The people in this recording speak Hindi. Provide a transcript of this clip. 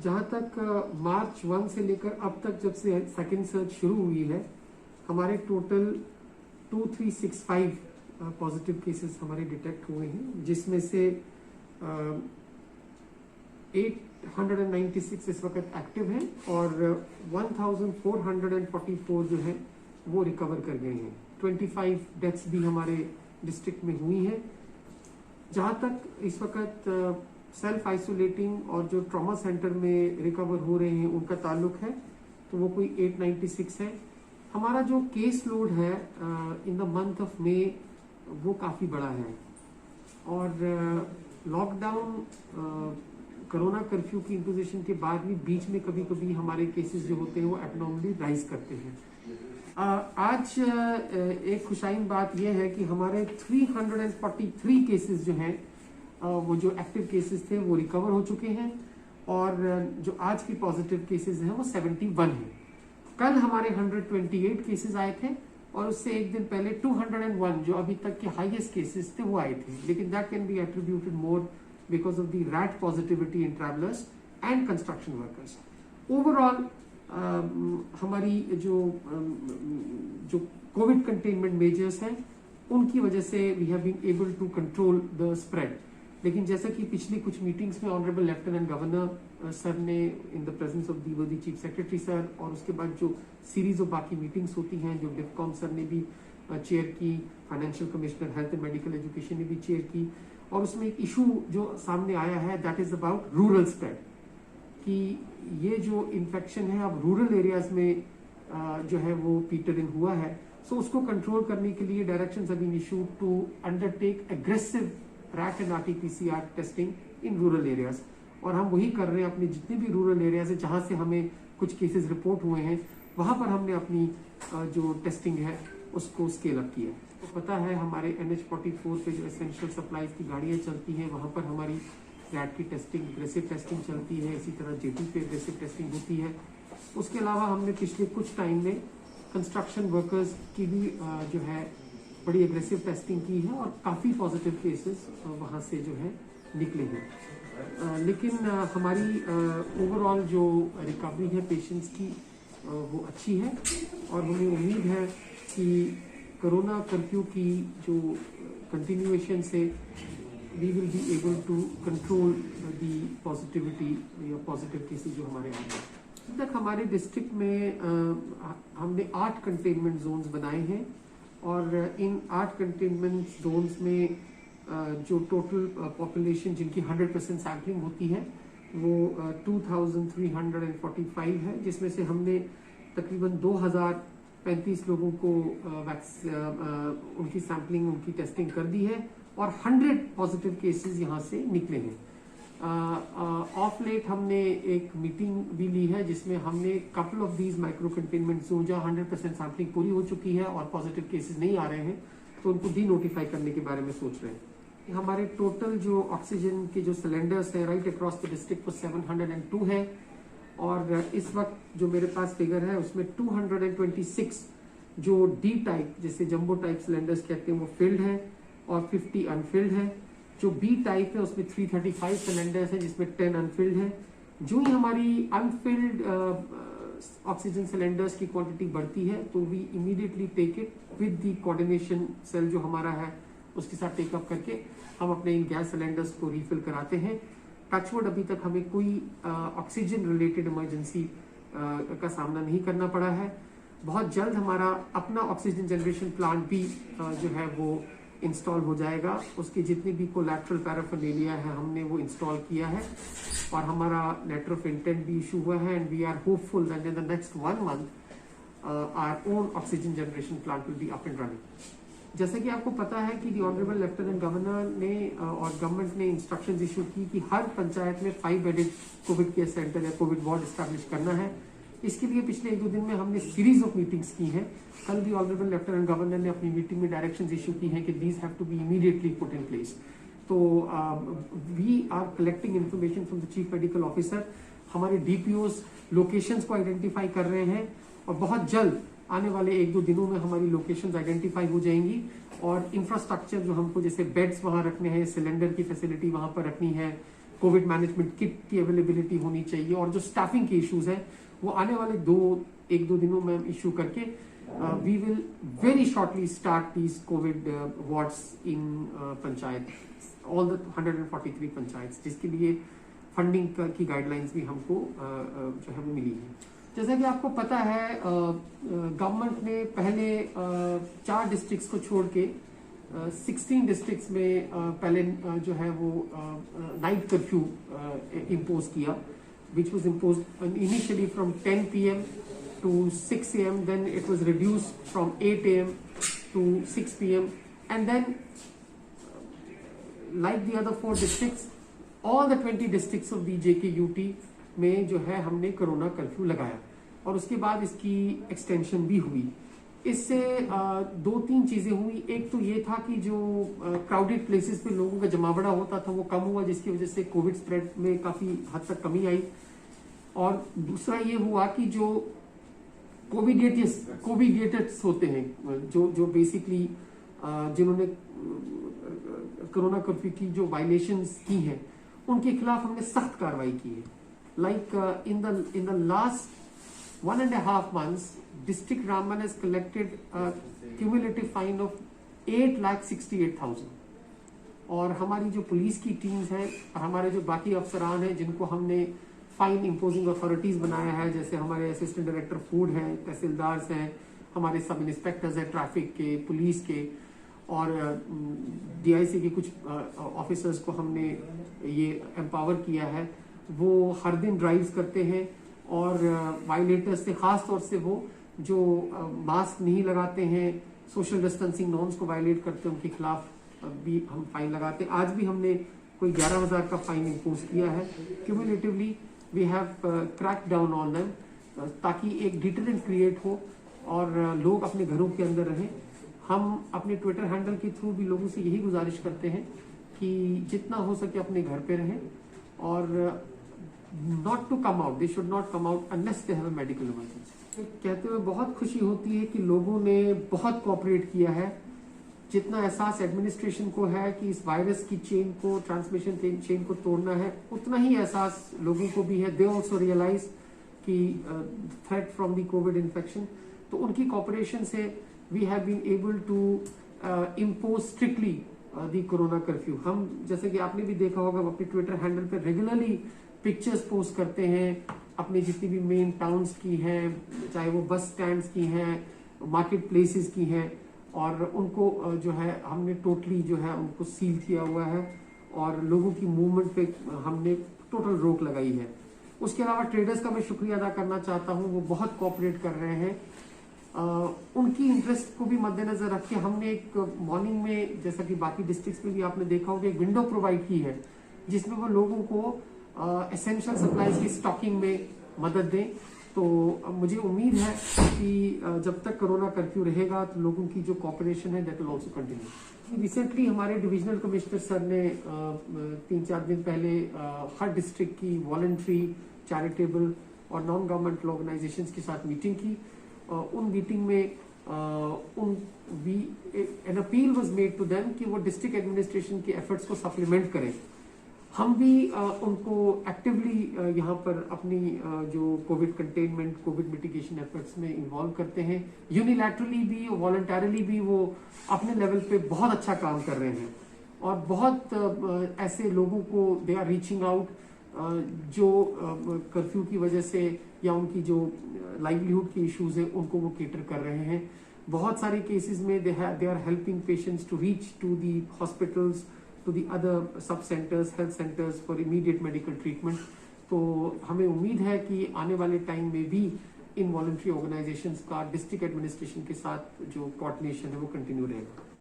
जहाँ तक मार्च 1 से लेकर अब तक जब से सेकेंड सर्ज शुरू हुई है, हमारे टोटल 2365 पॉजिटिव केसेस हमारे डिटेक्ट हुए हैं, जिसमें से 896 इस वक्त एक्टिव हैं और 1444 जो है वो रिकवर कर गए हैं। 25 डेथ्स भी हमारे डिस्ट्रिक्ट में हुई हैं। जहाँ तक इस वक्त सेल्फ आइसोलेटिंग और जो ट्रॉमा सेंटर में रिकवर हो रहे हैं उनका ताल्लुक है, तो वो कोई 896 है। हमारा जो केस लोड है in the month of May वो काफ़ी बड़ा है और लॉकडाउन कोरोना कर्फ्यू की इम्पोजिशन के बाद भी बीच में कभी कभी हमारे केसेस जो होते हैं वो एबनॉर्मली राइज करते हैं। आज एक खुशाइन बात यह है कि हमारे 343 केसेस जो हैं वो जो एक्टिव केसेस थे वो रिकवर हो चुके हैं और जो आज की पॉजिटिव केसेस हैं वो 71 हैं। कल हमारे 128 केसेस आए थे और उससे एक दिन पहले 201 जो अभी तक के हाईएस्ट केसेस थे वो आए थे, लेकिन that can be attributed more because of the rat positivity in travelers and construction workers. Overall, हमारी जो कोविड कंटेनमेंट मेजर्स हैं उनकी वजह से we have been able to control the spread. लेकिन जैसा कि पिछली कुछ मीटिंग्स में ऑनरेबल लेफ्टिनेंट गवर्नर सर ने in the presence of the chief secretary sir और उसके बाद जो सीरीज ऑफ बाकी मीटिंग्स होती हैं जो डिफकॉम सर ने भी चेयर की, financial commissioner health and medical education ने भी चेयर की, और उसमें एक इशू जो सामने आया है that is about rural spread, कि ये जो इन्फेक्शन है अब रूरल एरियाज में जो है वो पीटर इन हुआ है। सो उसको कंट्रोल करने के लिए directions have been issued to undertake aggressive RAT and RT-PCR testing in rural areas, और हम वही कर रहे हैं अपने जितने भी रूरल एरियाज है जहां से हमें कुछ केसेस रिपोर्ट हुए हैं वहां पर हमने अपनी जो टेस्टिंग है उसको स्केल अप किया। तो पता है हमारे NH-44 पे जो एसेंशियल सप्लाईज की गाड़ियां चलती हैं वहां पर हमारी रैट की टेस्टिंग, एग्रेसिव टेस्टिंग चलती है, इसी तरह JT पे एग्रेसिव टेस्टिंग होती है। उसके अलावा हमने पिछले कुछ टाइम में कंस्ट्रक्शन वर्कर्स की भी जो है बड़ी एग्रेसिव टेस्टिंग की है और काफ़ी पॉजिटिव केसेस वहाँ से जो है निकले हैं। लेकिन हमारी ओवरऑल जो रिकवरी है पेशेंट्स की वो अच्छी है और हमें उम्मीद है कि कोरोना कर्फ्यू की जो कंटिन्यूएशन से we will be able to control the positivity या पॉजिटिव केसेस जो हमारे आ रहे हैं। अब तक हमारे डिस्ट्रिक्ट में हमने 8 कंटेनमेंट जोन्स बनाए हैं और इन 8 कंटेनमेंट जोन्स में जो टोटल पॉपुलेशन जिनकी 100% सैम्पलिंग होती है वो 2345 है, जिसमें से हमने तकरीबन 2035 लोगों को उनकी सैम्पलिंग, उनकी टेस्टिंग कर दी है और 100 पॉजिटिव केसेस यहाँ से निकले हैं। ऑफ लेट हमने एक मीटिंग भी ली है जिसमें हमने couple of these micro containment zone जहाँ 100% सैम्पलिंग पूरी हो चुकी है और पॉजिटिव केसेस नहीं आ रहे हैं तो उनको डी नोटिफाई करने के बारे में सोच रहे हैं। हमारे टोटल जो ऑक्सीजन के जो सिलेंडर्स हैं राइट अक्रॉस द डिस्ट्रिक्ट वो 702 है और इस वक्त जो मेरे पास फिगर है उसमें 226 जो D टाइप जैसे जंबो टाइप सिलेंडर्स कहते हैं वो फिल्ड है और 50 अनफिल्ड है। जो B टाइप है उसमें 335 सिलेंडर्स हैं जिसमें 10 अनफिल्ड है। जो ही हमारी अनफिल्ड ऑक्सीजन सिलेंडर्स की क्वांटिटी बढ़ती है तो we immediately take it with the coordination cell जो हमारा है उसके साथ टेकअप करके हम अपने इन गैस सिलेंडर्स को रिफिल कराते हैं। टचवुड अभी तक हमें कोई ऑक्सीजन रिलेटेड इमरजेंसी का सामना नहीं करना पड़ा है। बहुत जल्द हमारा अपना ऑक्सीजन जनरेशन प्लांट भी जो है वो इंस्टॉल हो जाएगा। उसके जितने भी कोलैटरल पैराफर्नेलिया है हमने वो इंस्टॉल किया है और हमारा लेटर ऑफ इंटेंट भी इशू हुआ है and we are hopeful that in the next 1 month our own oxygen generation plant will be up and running. जैसे कि आपको पता है कि दी ऑनरेबल लेफ्टिनेंट गवर्नर ने और गवर्नमेंट ने इंस्ट्रक्शंस इशू की कि हर पंचायत में 5 बेडेड कोविड केयर सेंटर या कोविड वार्ड एस्टैब्लिश करना है। इसके लिए पिछले 1-2 दिन में हमने सीरीज ऑफ मीटिंग्स की हैं। कल भी ऑनरेबल लेफ्टिनेंट गवर्नर ने अपनी मीटिंग में डायरेक्शंस इशू की हैं कि these have to be immediately put in place. तो we are collecting information from the chief medical officer. हमारे DPOs लोकेशंस को आइडेंटिफाई कर रहे हैं और बहुत जल्द आने वाले 1-2 दिनों में हमारी लोकेशंस आइडेंटिफाई हो जाएंगी और इंफ्रास्ट्रक्चर जो हमको जैसे बेड्स वहां रखने हैं, सिलेंडर की फैसिलिटी वहां पर रखनी है, कोविड मैनेजमेंट किट की अवेलेबिलिटी होनी चाहिए, और जो स्टाफिंग के इश्यूज है वो आने वाले एक दो दिनों में हम इश्यू करके we will very shortly start these covid wards in panchayat, all the 143 panchayat, जिसके लिए फंडिंग की गाइडलाइंस भी हमको जो है वो मिली है। जैसा कि आपको पता है गवर्नमेंट ने पहले 4 डिस्ट्रिक्ट्स को छोड़ के 16 डिस्ट्रिक्ट्स में पहले जो है वो नाइट कर्फ्यू इम्पोज किया, which was imposed initially from 10 p.m. to 6 a.m. Then it was reduced from 8 a.m. to 6 p.m. And then, like the other 4 districts, all the 20 districts of the JKUT में जो है हमने कोरोना कर्फ्यू लगाया, और उसके बाद इसकी एक्सटेंशन भी हुई। इससे 2-3 चीजें हुई। एक तो ये था कि जो क्राउडेड प्लेसेस पे लोगों का जमावड़ा होता था वो कम हुआ, जिसकी वजह से कोविड स्प्रेड में काफी हद तक कमी आई। और दूसरा ये हुआ कि जो कोविडेटर्स होते हैं, जो बेसिकली जिन्होंने कोरोना कर्फ्यू की जो वायलेशंस की हैं, उनके खिलाफ हमने सख्त कार्रवाई की है। Like in the last 1.5 months, District Ramban has collected a cumulative fine of 8,68,000। और हमारी जो पुलिस की टीम्स हैं और हमारे जो बाकी अफसरान हैं जिनको हमने फाइन इम्पोजिंग अथॉरिटीज बनाया है, जैसे हमारे असिस्टेंट डायरेक्टर फूड हैं, तहसीलदार्स हैं, हमारे सब इंस्पेक्टर्स हैं ट्रैफिक के, पुलिस के, और DIC के कुछ ऑफिसर्स को हमने ये एम्पावर किया है। वो हर दिन ड्राइव्स करते हैं और वायलेटर्स से, खास तौर से वो जो मास्क नहीं लगाते हैं, सोशल डिस्टेंसिंग नॉर्म्स को वायलेट करते हैं, उनके खिलाफ भी हम फाइन लगाते हैं। आज भी हमने कोई 11,000 का फाइन इम्पोज किया है। Cumulatively we have crack down on them, ताकि एक डिटरेंट क्रिएट हो और लोग अपने घरों के अंदर रहें। हम अपने ट्विटर हैंडल के थ्रू भी लोगों से यही गुजारिश करते हैं कि जितना हो सके अपने घर पे रहें, और not to come out, they should not come out unless they have a medical emergency। कहते हुए बहुत खुशी होती है कि लोगों ने बहुत कोऑपरेट किया है। जितना एहसास एडमिनिस्ट्रेशन को है कि इस वायरस की चेन को, ट्रांसमिशन चेन को तोड़ना है, उतना ही एहसास लोगों को भी है। दे ऑल्सो रियलाइज कि threat from the covid infection, तो उनकी कोऑपरेशन से we have been able to impose strictly the corona curfew. हम, जैसे कि आपने भी देखा होगा, अपने ट्विटर हैंडल पर रेगुलरली पिक्चर्स पोस्ट करते हैं अपने जितनी भी मेन टाउन्स की हैं, चाहे वो बस स्टैंड्स की हैं, मार्केट प्लेसेस की हैं, और उनको जो है हमने टोटली जो है उनको सील किया हुआ है, और लोगों की मूवमेंट पे हमने टोटल रोक लगाई है। उसके अलावा ट्रेडर्स का मैं शुक्रिया अदा करना चाहता हूँ, वो बहुत कोऑपरेट कर रहे हैं। उनकी इंटरेस्ट को भी मद्देनजर रख के हमने एक मॉर्निंग में, जैसा कि बाकी डिस्ट्रिक्ट्स में भी आपने देखा होगा, एक विंडो प्रोवाइड की है जिसमें वो लोगों को एसेंशियल सप्लाईज की स्टॉकिंग में मदद दें। तो मुझे उम्मीद है कि जब तक कोरोना कर्फ्यू रहेगा तो लोगों की जो कोऑपरेशन है that will also continue. Recently हमारे डिविजनल कमिश्नर सर ने 3-4 दिन पहले हर डिस्ट्रिक्ट की वॉलंटरी, चैरिटेबल और नॉन गवर्नमेंटल ऑर्गेनाइजेशंस के साथ मीटिंग की। उन मीटिंग में an appeal was made to them कि वो डिस्ट्रिक्ट एडमिनिस्ट्रेशन के एफर्ट्स को सप्लीमेंट करें। हम भी उनको एक्टिवली यहाँ पर अपनी जो covid containment, covid mitigation efforts में इन्वॉल्व करते हैं। यूनिलैटरली भी, वॉलंटरली भी वो अपने लेवल पे बहुत अच्छा काम कर रहे हैं, और बहुत ऐसे लोगों को दे आर रीचिंग आउट जो कर्फ्यू की वजह से या उनकी जो लाइवलीहुड के इश्यूज हैं उनको वो केटर कर रहे हैं। बहुत सारे केसेस में they are helping patients to reach to the hospitals, to the other sub centers, health centers for immediate medical treatment। तो हमें उम्मीद है कि आने वाले टाइम में भी इन वॉलंटरी ऑर्गेनाइजेशंस का डिस्ट्रिक्ट एडमिनिस्ट्रेशन के साथ जो कोऑर्डिनेशन है वो कंटिन्यू रहेगा।